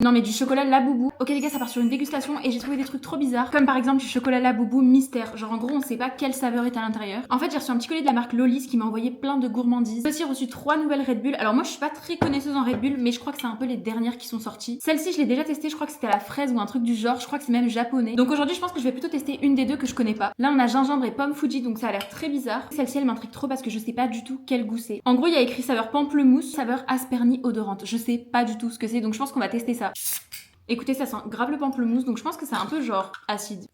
Non mais du chocolat Laboubou. Ok les gars, ça part sur une dégustation et j'ai trouvé des trucs trop bizarres. Comme par exemple du chocolat Laboubou mystère. Genre en gros on sait pas quelle saveur est à l'intérieur. En fait j'ai reçu un petit colis de la marque Lollis qui m'a envoyé plein de gourmandises. J'ai aussi reçu 3 nouvelles Red Bull. Alors moi je suis pas très connaisseuse en Red Bull mais je crois que c'est un peu les dernières qui sont sorties. Celle-ci je l'ai déjà testée, je crois que c'était à la fraise ou un truc du genre. Je crois que c'est même japonais. Donc aujourd'hui je pense que je vais plutôt tester une des deux que je connais pas. Là on a gingembre et pomme Fuji donc ça a l'air très bizarre. Celle-ci elle m'intrigue trop parce que je sais pas du tout quel goût c'est. En gros il y a écrit saveur pamplemousse, saveur aspernie odorante. Je sais pas du tout ce que c'est donc je pense qu'on va tester ça. Écoutez, ça sent grave le pamplemousse, donc je pense que c'est un peu genre acide.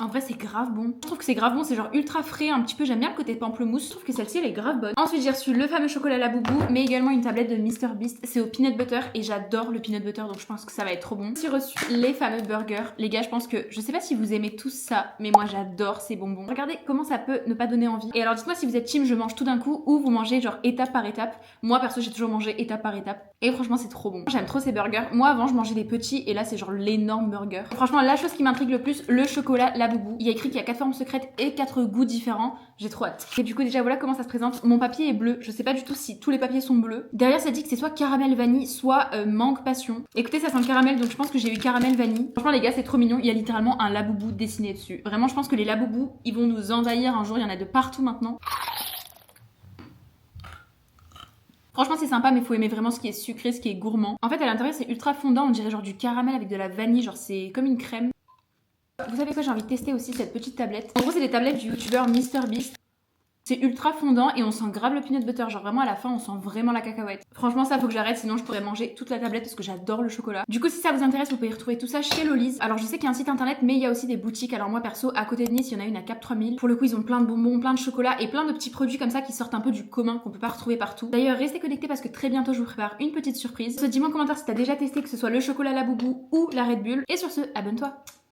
En vrai, c'est grave bon. Je trouve que c'est grave bon, c'est genre ultra frais, un petit peu. J'aime bien le côté pamplemousse. Je trouve que celle-ci, elle est grave bonne. Ensuite, j'ai reçu le fameux chocolat Laboubou, mais également une tablette de Mr Beast. C'est au peanut butter et j'adore le peanut butter, donc je pense que ça va être trop bon. J'ai reçu les fameux burgers. Les gars, je pense que je sais pas si vous aimez tous ça, mais moi j'adore ces bonbons. Regardez comment ça peut ne pas donner envie. Et alors, dites-moi si vous êtes team, je mange tout d'un coup ou vous mangez genre étape par étape. Moi, perso, j'ai toujours mangé étape par étape. Et franchement, c'est trop bon. J'aime trop ces burgers. Moi, avant, je mangeais des petits et là, c'est genre l'énorme burger. Franchement, la chose qui m'intrigue le plus, le chocolat Laboubou. Il y a écrit qu'il y a 4 formes secrètes et 4 goûts différents. J'ai trop hâte. Et du coup, déjà, voilà comment ça se présente. Mon papier est bleu. Je sais pas du tout si tous les papiers sont bleus. Derrière, ça dit que c'est soit caramel vanille, soit mangue passion. Écoutez, ça sent le caramel, donc je pense que j'ai eu caramel vanille. Franchement, les gars, c'est trop mignon. Il y a littéralement un Laboubou dessiné dessus. Vraiment, je pense que les Laboubou, ils vont nous envahir un jour. Il y en a de partout maintenant. Franchement c'est sympa mais faut aimer vraiment ce qui est sucré, ce qui est gourmand. En fait à l'intérieur c'est ultra fondant, on dirait genre du caramel avec de la vanille, genre c'est comme une crème. Vous savez quoi, j'ai envie de tester aussi cette petite tablette. En gros c'est des tablettes du youtubeur MrBeast. C'est ultra fondant et on sent grave le peanut butter, genre vraiment à la fin on sent vraiment la cacahuète. Franchement ça faut que j'arrête sinon je pourrais manger toute la tablette parce que j'adore le chocolat. Du coup si ça vous intéresse vous pouvez retrouver tout ça chez Lollis. Alors je sais qu'il y a un site internet mais il y a aussi des boutiques. Alors moi perso à côté de Nice il y en a une à Cap 3000. Pour le coup ils ont plein de bonbons, plein de chocolat et plein de petits produits comme ça qui sortent un peu du commun qu'on peut pas retrouver partout. D'ailleurs restez connectés parce que très bientôt je vous prépare une petite surprise. Dis-moi en commentaire si t'as déjà testé que ce soit le chocolat Laboubou ou la Red Bull. Et sur ce, abonne-toi.